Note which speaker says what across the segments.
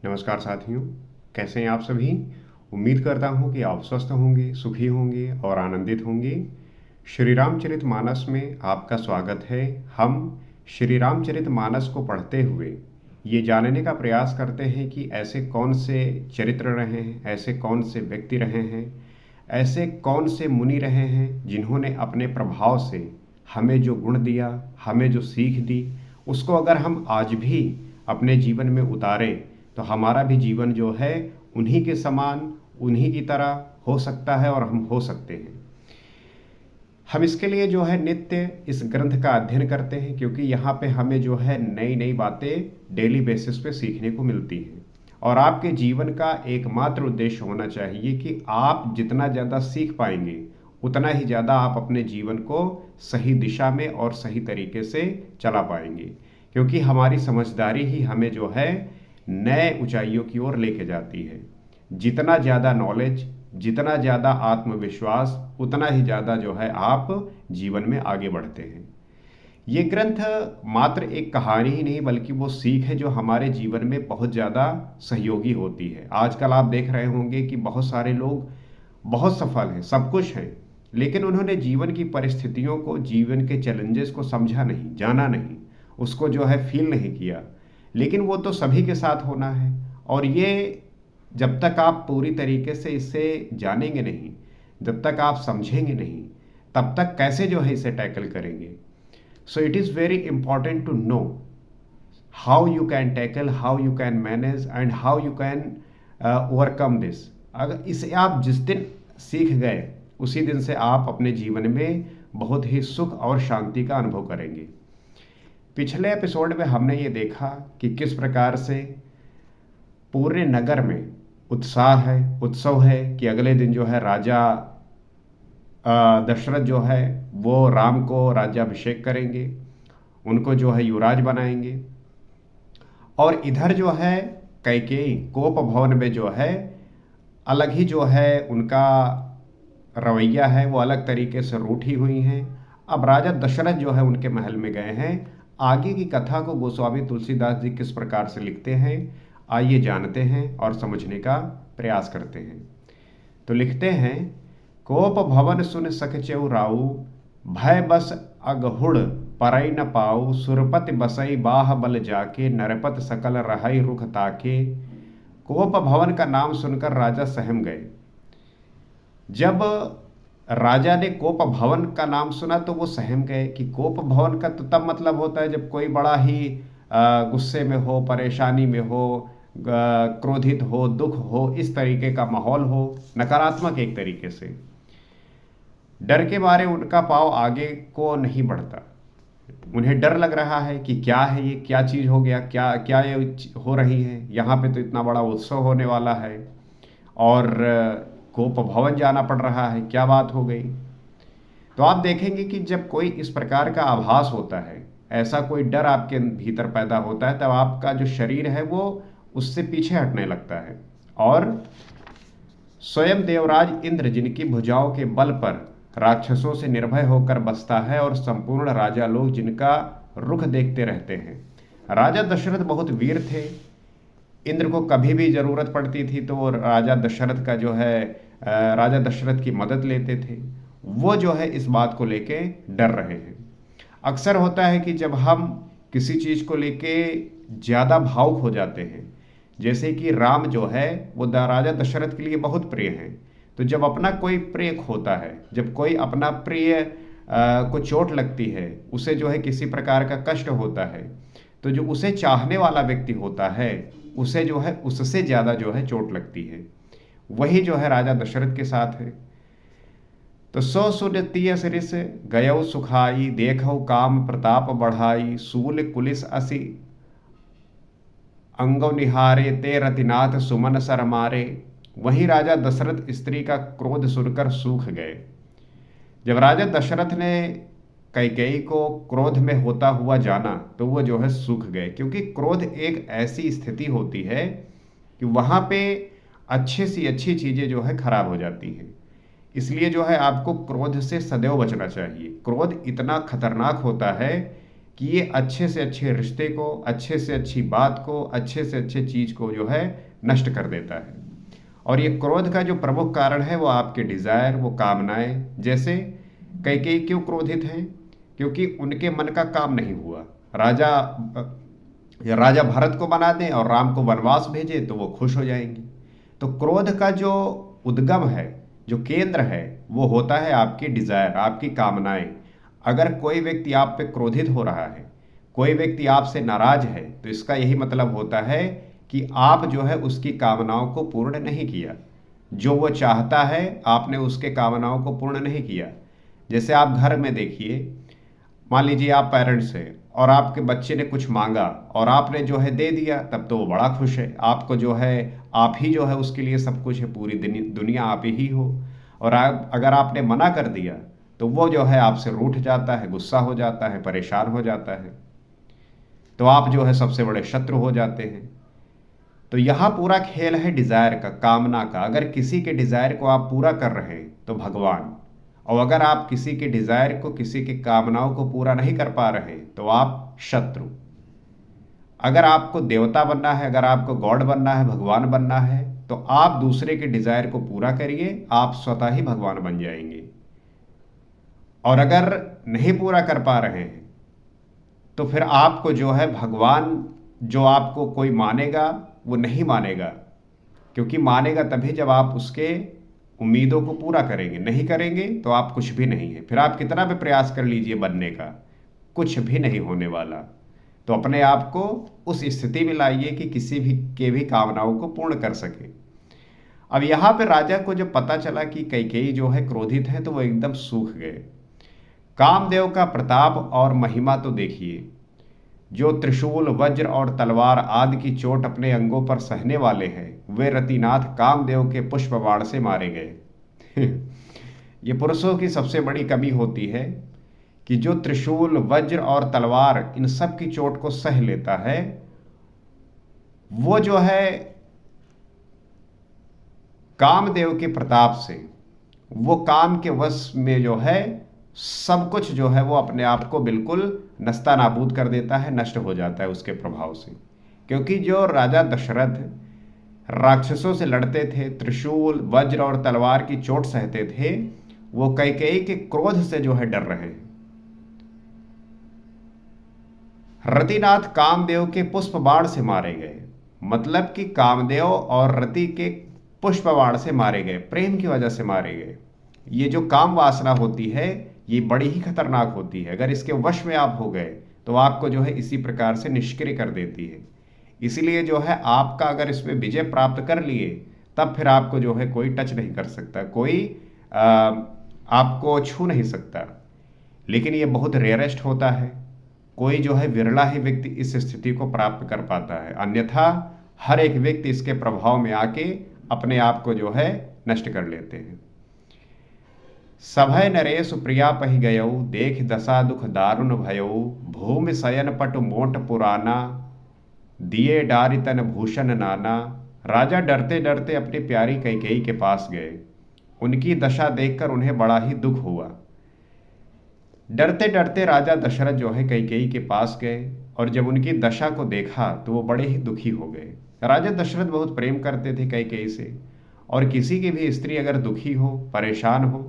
Speaker 1: नमस्कार साथियों, कैसे हैं आप सभी। उम्मीद करता हूं कि आप स्वस्थ होंगे, सुखी होंगे और आनंदित होंगे। श्री रामचरितमानस में आपका स्वागत है। हम श्री रामचरितमानस को पढ़ते हुए ये जानने का प्रयास करते हैं कि ऐसे कौन से चरित्र रहे हैं, ऐसे कौन से व्यक्ति रहे हैं, ऐसे कौन से मुनि रहे हैं जिन्होंने अपने प्रभाव से हमें जो गुण दिया, हमें जो सीख दी, उसको अगर हम आज भी अपने जीवन में उतारें तो हमारा भी जीवन जो है उन्हीं के समान, उन्हीं की तरह हो सकता है और हम हो सकते हैं। हम इसके लिए जो है नित्य इस ग्रंथ का अध्ययन करते हैं, क्योंकि यहाँ पे हमें जो है नई नई बातें डेली बेसिस पे सीखने को मिलती हैं। और आपके जीवन का एकमात्र उद्देश्य होना चाहिए कि आप जितना ज़्यादा सीख पाएंगे उतना ही ज़्यादा आप अपने जीवन को सही दिशा में और सही तरीके से चला पाएंगे, क्योंकि हमारी समझदारी ही हमें जो है नए ऊंचाइयों की ओर लेके जाती है। जितना ज़्यादा नॉलेज, जितना ज़्यादा आत्मविश्वास, उतना ही ज़्यादा जो है आप जीवन में आगे बढ़ते हैं। ये ग्रंथ मात्र एक कहानी ही नहीं बल्कि वो सीख है जो हमारे जीवन में बहुत ज़्यादा सहयोगी होती है। आजकल आप देख रहे होंगे कि बहुत सारे लोग बहुत सफल हैं, सब कुछ हैं, लेकिन उन्होंने जीवन की परिस्थितियों को, जीवन के चैलेंजेस को समझा नहीं, जाना नहीं, उसको जो है फील नहीं किया। लेकिन वो तो सभी के साथ होना है, और ये जब तक आप पूरी तरीके से इसे जानेंगे नहीं, जब तक आप समझेंगे नहीं, तब तक कैसे जो है इसे टैकल करेंगे। So it is very important to know how you can tackle, how you can manage and how you can overcome this. अगर इसे आप जिस दिन सीख गए उसी दिन से आप अपने जीवन में बहुत ही सुख और शांति का अनुभव करेंगे। पिछले एपिसोड में हमने ये देखा कि किस प्रकार से पूरे नगर में उत्साह है, उत्सव है कि अगले दिन जो है राजा दशरथ जो है वो राम को राज्याभिषेक करेंगे, उनको जो है युवराज बनाएंगे। और इधर जो है कैकेयी कोप भवन में जो है अलग ही जो है उनका रवैया है, वो अलग तरीके से रूठी हुई हैं। अब राजा दशरथ जो है उनके महल में गए हैं। आगे की कथा को गोस्वामी तुलसीदास जी किस प्रकार से लिखते हैं, आइए जानते हैं और समझने का प्रयास करते हैं। तो लिखते हैं, कोप भवन सुन सकचेउ राऊ, भय बस अगहुड़ परई न पाऊ, सुरपति बसई बाह बल जाके, नरपत सकल रहई रुख ताके। कोप भवन का नाम सुनकर राजा सहम गए। जब राजा ने कोप भवन का नाम सुना तो वो सहम गए कि कोप भवन का तो तब मतलब होता है जब कोई बड़ा ही गुस्से में हो, परेशानी में हो, क्रोधित हो, दुख हो, इस तरीके का माहौल हो, नकारात्मक एक तरीके से। डर के मारे उनका पाँव आगे को नहीं बढ़ता। उन्हें डर लग रहा है कि क्या है ये, क्या चीज़ हो गया, क्या क्या ये हो रही है, यहाँ पे तो इतना बड़ा उत्सव होने वाला है और कोप भवन जाना पड़ रहा है, क्या बात हो गई। तो आप देखेंगे कि जब कोई इस प्रकार का आभास होता है, ऐसा कोई डर आपके भीतर पैदा होता है, तब आपका जो शरीर है वो उससे पीछे हटने लगता है। और स्वयं देवराज इंद्र जिनकी भुजाओं के बल पर राक्षसों से निर्भय होकर बसता है और संपूर्ण राजा लोग जिनका रुख देखते रहते हैं। राजा दशरथ बहुत वीर थे। इंद्र को कभी भी जरूरत पड़ती थी तो वो राजा दशरथ का जो है राजा दशरथ की मदद लेते थे। वो जो है इस बात को लेके डर रहे हैं। अक्सर होता है कि जब हम किसी चीज़ को लेके ज़्यादा भावुक हो जाते हैं, जैसे कि राम जो है वो राजा दशरथ के लिए बहुत प्रिय हैं, तो जब अपना कोई प्रिय खोता है, जब कोई अपना प्रिय को चोट लगती है, उसे जो है किसी प्रकार का कष्ट होता है, तो जो उसे चाहने वाला व्यक्ति होता है उसे जो है उससे ज़्यादा जो है चोट लगती है। वही जो है राजा दशरथ के साथ है। तो सो सुन तिय सिरिस गयौ सुखाई, देखौ काम प्रताप बढ़ाई, सूल कुलिस असी अंगो निहारे, ते रतिनाथ सुमन सर मारे। वहीं राजा दशरथ स्त्री का क्रोध सुनकर सूख गए। जब राजा दशरथ ने कैकेयी को क्रोध में होता हुआ जाना तो वो जो है सूख गए, क्योंकि क्रोध एक ऐसी स्थिति होती है कि वहाँ पे अच्छे सी अच्छी चीज़ें जो है खराब हो जाती हैं। इसलिए जो है आपको क्रोध से सदैव बचना चाहिए। क्रोध इतना खतरनाक होता है कि ये अच्छे से अच्छे रिश्ते को, अच्छे से अच्छी बात को, अच्छे से अच्छे चीज़ को जो है नष्ट कर देता है। और ये क्रोध का जो प्रमुख कारण है वो आपके डिज़ायर, वो कामनाएं। जैसे कैकेयी क्यों क्रोधित हैं? क्योंकि उनके मन का काम नहीं हुआ। राजा या राजा भरत को बना दें और राम को वनवास भेजें तो वो खुश हो जाएंगी। तो क्रोध का जो उद्गम है, जो केंद्र है, वो होता है आपकी डिज़ायर, आपकी कामनाएं। अगर कोई व्यक्ति आप पे क्रोधित हो रहा है, कोई व्यक्ति आपसे नाराज है, तो इसका यही मतलब होता है कि आप जो है उसकी कामनाओं को पूर्ण नहीं किया। जो वो चाहता है आपने उसके कामनाओं को पूर्ण नहीं किया। जैसे आप घर में देखिए, मान लीजिए आप पेरेंट्स हैं और आपके बच्चे ने कुछ मांगा और आपने जो है दे दिया, तब तो वो बड़ा खुश है। आपको जो है, आप ही जो है उसके लिए सब कुछ है, पूरी दुनिया आप ही हो। और अगर आपने मना कर दिया तो वो जो है आपसे रूठ जाता है, गुस्सा हो जाता है, परेशान हो जाता है। तो आप जो है सबसे बड़े शत्रु हो जाते हैं। तो यहाँ पूरा खेल है डिज़ायर का, कामना का। अगर किसी के डिज़ायर को आप पूरा कर रहे हैं तो भगवान, और अगर आप किसी के डिज़ायर को, किसी की कामनाओं को पूरा नहीं कर पा रहे तो आप शत्रु। अगर आपको देवता बनना है, अगर आपको गॉड बनना है, भगवान बनना है, तो आप दूसरे के डिज़ायर को पूरा करिए, आप स्वतः ही भगवान बन जाएंगे। और अगर नहीं पूरा कर पा रहे हैं तो फिर आपको जो है भगवान, जो आपको कोई मानेगा वो नहीं मानेगा। क्योंकि मानेगा तभी जब आप उसके उम्मीदों को पूरा करेंगे। नहीं करेंगे तो आप कुछ भी नहीं है। फिर आप कितना भी प्रयास कर लीजिए बनने का, कुछ भी नहीं होने वाला। तो अपने आप को उस स्थिति में लाइए कि किसी भी के भी कामनाओं को पूर्ण कर सके। अब यहाँ पे राजा को जब पता चला कि कैकेयी जो है क्रोधित है, तो वो एकदम सूख गए। कामदेव का प्रताप और महिमा तो देखिए। जो त्रिशूल, वज्र और तलवार आदि की चोट अपने अंगों पर सहने वाले हैं, वे रतिनाथ कामदेव के पुष्प बाण से मारे गए। ये पुरुषों की सबसे बड़ी कमी होती है कि जो त्रिशूल, वज्र और तलवार इन सब की चोट को सह लेता है, वो जो है कामदेव के प्रताप से, वो काम के वश में जो है सब कुछ जो है वो अपने आप को बिल्कुल नस्ता नाबूद कर देता है, नष्ट हो जाता है उसके प्रभाव से। क्योंकि जो राजा दशरथ राक्षसों से लड़ते थे, त्रिशूल, वज्र और तलवार की चोट सहते थे, वो कैकेयी के क्रोध से जो है डर रहे हैं। रतिनाथ कामदेव के पुष्प बाण से मारे गए, मतलब कि कामदेव और रति के पुष्प बाण से मारे गए, प्रेम की वजह से मारे गए। ये जो काम वासना होती है ये बड़ी ही खतरनाक होती है। अगर इसके वश में आप हो गए तो आपको जो है इसी प्रकार से निष्क्रिय कर देती है। इसलिए जो है आपका अगर इसमें विजय प्राप्त कर लिए, तब फिर आपको जो है कोई टच नहीं कर सकता, कोई आपको छू नहीं सकता। लेकिन ये बहुत रेयरेस्ट होता है, कोई जो है विरला ही व्यक्ति इस स्थिति को प्राप्त कर पाता है। अन्यथा हर एक व्यक्ति इसके प्रभाव में आके अपने आप को जो है नष्ट कर लेते हैं। सभय नरेश प्रिया पहि गयऊ, देख दशा दुख दारुण भयऊ, भूमि शयन पट मोट पुराना, दिए डारि तन भूषण नाना। राजा डरते डरते अपनी प्यारी कैकेयी के पास गए। उनकी दशा देखकर उन्हें बड़ा ही दुख हुआ। डरते डरते राजा दशरथ जो है कैकेयी के पास गए और जब उनकी दशा को देखा तो वो बड़े ही दुखी हो गए। राजा दशरथ बहुत प्रेम करते थे कैकेयी से, और किसी की भी स्त्री अगर दुखी हो, परेशान हो,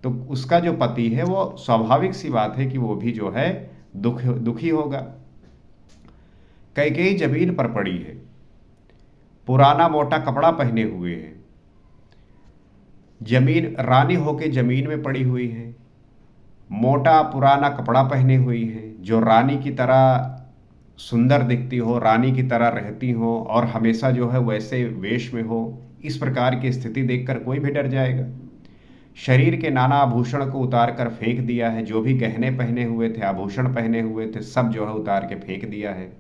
Speaker 1: तो उसका जो पति है वो स्वाभाविक सी बात है कि वो भी जो है दुखी होगा। कैकेयी जमीन पर पड़ी है, पुराना मोटा कपड़ा पहने हुए है, जमीन रानी होके जमीन में पड़ी हुई है, मोटा पुराना कपड़ा पहने हुई है, जो रानी की तरह सुंदर दिखती हो, रानी की तरह रहती हो और हमेशा जो है वैसे वेश में हो। इस प्रकार की स्थिति देखकर कोई भी डर जाएगा। शरीर के नाना आभूषण को उतार कर फेंक दिया है, जो भी गहने पहने हुए थे, आभूषण पहने हुए थे, सब जो है उतार के फेंक दिया है।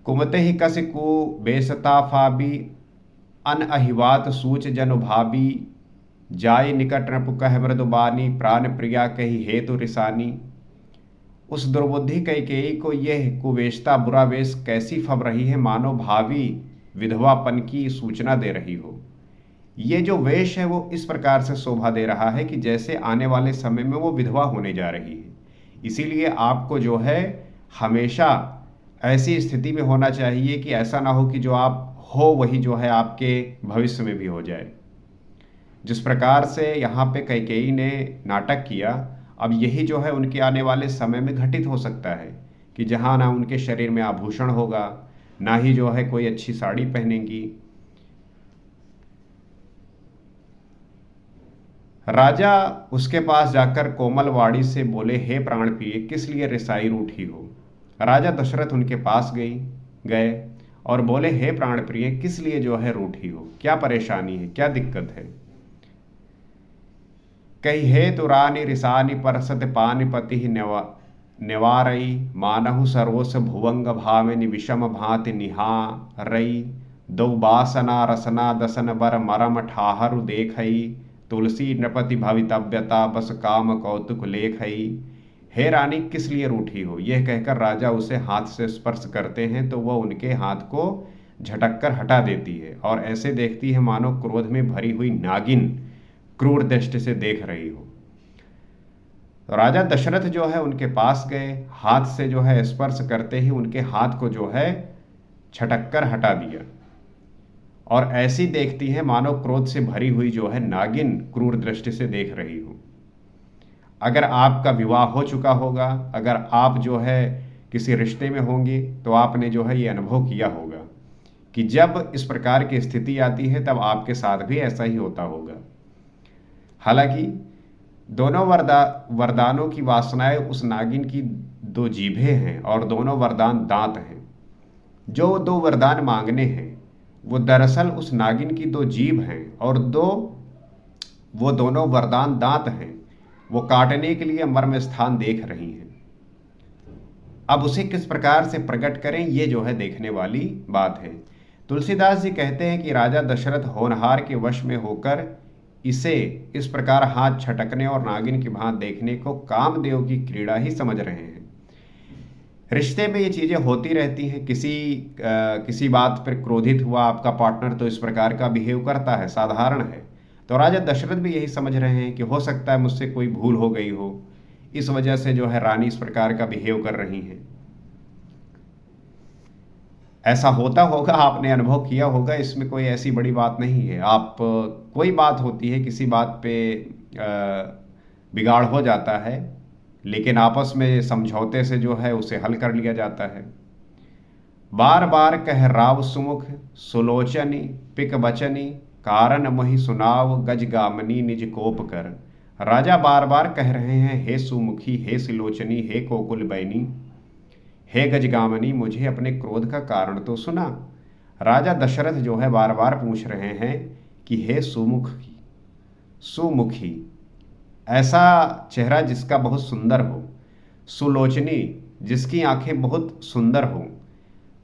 Speaker 1: कुमते ही कस को बेसता फाबी, अन अहिवात सूच जन भाबी, जाय निकट न पुकह मृदुबानी, प्राण प्रिया कही हेतु रिसानी। उस दुर्बुद्धि कैकेयी को यह कुवेशता बुरा वेश कैसी फब रही है, मानो भावी विधवापन की सूचना दे रही हो। ये जो वेश है वो इस प्रकार से शोभा दे रहा है कि जैसे आने वाले समय में वो विधवा होने जा रही है। इसीलिए आपको जो है हमेशा ऐसी स्थिति में होना चाहिए कि ऐसा ना हो कि जो आप हो वही जो है आपके भविष्य में भी हो जाए। जिस प्रकार से यहाँ पे कैकेयी ने नाटक किया, अब यही जो है उनके आने वाले समय में घटित हो सकता है कि जहाँ ना उनके शरीर में आभूषण होगा, ना ही जो है कोई अच्छी साड़ी पहनेंगी। राजा उसके पास जाकर कोमल वाणी से बोले, हे प्राण प्रिय, किस लिए रिसाई रूठी हो। राजा दशरथ उनके पास गए और बोले, हे प्राण प्रिय, किस लिए जो है रूठी हो, क्या परेशानी है, क्या दिक्कत है। कही, हे तो रानी रिसानी परसत पानिपति निवारई मानहु सर्वोस भुवंग भामिनि विषम भांति निहारई दो बासना रसना दसन बर मरम ठाहरु देखई तुलसी नृपति भवितव्यता बस काम कौतुक लेखई। हे रानी, किस लिए रूठी हो। यह कहकर राजा उसे हाथ से स्पर्श करते हैं तो वह उनके हाथ को झटक कर हटा देती है और ऐसे देखती है मानो क्रोध में भरी हुई नागिन क्रूर दृष्टि से देख रही हो। तो राजा दशरथ जो है उनके पास गए, हाथ से जो है स्पर्श करते ही उनके हाथ को जो है झटक कर हटा दिया और ऐसी देखती है मानो क्रोध से भरी हुई जो है नागिन क्रूर दृष्टि से देख रही हो। अगर आपका विवाह हो चुका होगा, अगर आप जो है किसी रिश्ते में होंगे, तो आपने जो है ये अनुभव किया होगा कि जब इस प्रकार की स्थिति आती है तब आपके साथ भी ऐसा ही होता होगा। हालांकि दोनों वरदानों की वासनाएं उस नागिन की दो जीभें हैं और दोनों वरदान दांत हैं। जो दो वरदान मांगने हैं वो दरअसल उस नागिन की दो जीभ हैं और वो दोनों वरदान दांत हैं। वो काटने के लिए मर्म स्थान देख रही हैं। अब उसे किस प्रकार से प्रकट करें, ये जो है देखने वाली बात है। तुलसीदास जी कहते हैं कि राजा दशरथ होनहार के वश में होकर इसे इस प्रकार हाथ छटकने और नागिन की भांति देखने को कामदेव की क्रीड़ा ही समझ रहे हैं। रिश्ते में ये चीज़ें होती रहती हैं। किसी बात पर क्रोधित हुआ आपका पार्टनर तो इस प्रकार का बिहेव करता है, साधारण है। तो राजा दशरथ भी यही समझ रहे हैं कि हो सकता है मुझसे कोई भूल हो गई हो, इस वजह से जो है रानी इस प्रकार का बिहेव कर रही हैं। ऐसा होता होगा, आपने अनुभव किया होगा, इसमें कोई ऐसी बड़ी बात नहीं है। कोई बात होती है, किसी बात पे बिगाड़ हो जाता है, लेकिन आपस में समझौते से जो है उसे हल कर लिया जाता है। बार बार कह राव सुमुख सुलोचनी पिक बचनी कारण मोहि सुनाव गज गामनी निज कोप कर। राजा बार बार कह रहे हैं, हे सुमुखी, हे सिलोचनी, हे कोकुल बैनी, हे गजगामनी, मुझे अपने क्रोध का कारण तो सुना। राजा दशरथ जो है बार बार पूछ रहे हैं कि हे सुमुखी, ऐसा चेहरा जिसका बहुत सुंदर हो, सुलोचनी, जिसकी आंखें बहुत सुंदर हो,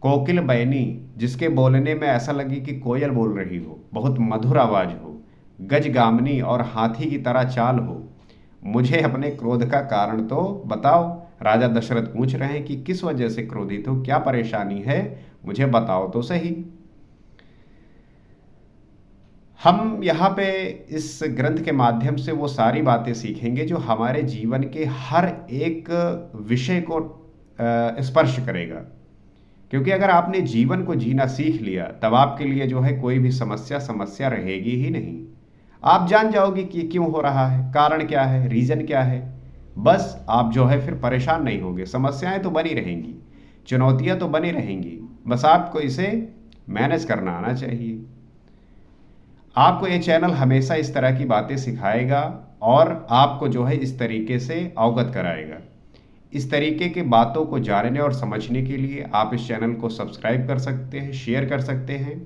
Speaker 1: कोकिल बैनी, जिसके बोलने में ऐसा लगे कि कोयल बोल रही हो, बहुत मधुर आवाज हो, गजगामनी और हाथी की तरह चाल हो, मुझे अपने क्रोध का कारण तो बताओ। राजा दशरथ पूछ रहे हैं कि किस वजह से क्रोधित हो, क्या परेशानी है, मुझे बताओ तो सही। हम यहाँ पे इस ग्रंथ के माध्यम से वो सारी बातें सीखेंगे जो हमारे जीवन के हर एक विषय को स्पर्श करेगा। क्योंकि अगर आपने जीवन को जीना सीख लिया तब आपके लिए जो है कोई भी समस्या रहेगी ही नहीं। आप जान जाओगे कि क्यों हो रहा है, कारण क्या है, रीजन क्या है। बस आप जो है फिर परेशान नहीं होंगे। समस्याएं तो बनी रहेंगी, चुनौतियां तो बनी रहेंगी, बस आपको इसे मैनेज करना आना चाहिए। आपको ये चैनल हमेशा इस तरह की बातें सिखाएगा और आपको जो है इस तरीके से अवगत कराएगा। इस तरीके की बातों को जानने और समझने के लिए आप इस चैनल को सब्सक्राइब कर सकते हैं, शेयर कर सकते हैं,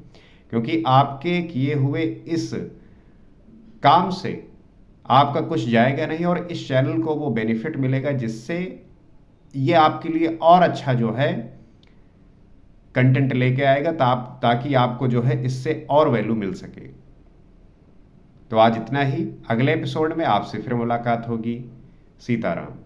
Speaker 1: क्योंकि आपके किए हुए इस काम से आपका कुछ जाएगा नहीं और इस चैनल को वो बेनिफिट मिलेगा जिससे ये आपके लिए और अच्छा जो है कंटेंट लेके आएगा ताकि आपको जो है इससे और वैल्यू मिल सके। तो आज इतना ही। अगले एपिसोड में आपसे फिर मुलाकात होगी। सीताराम।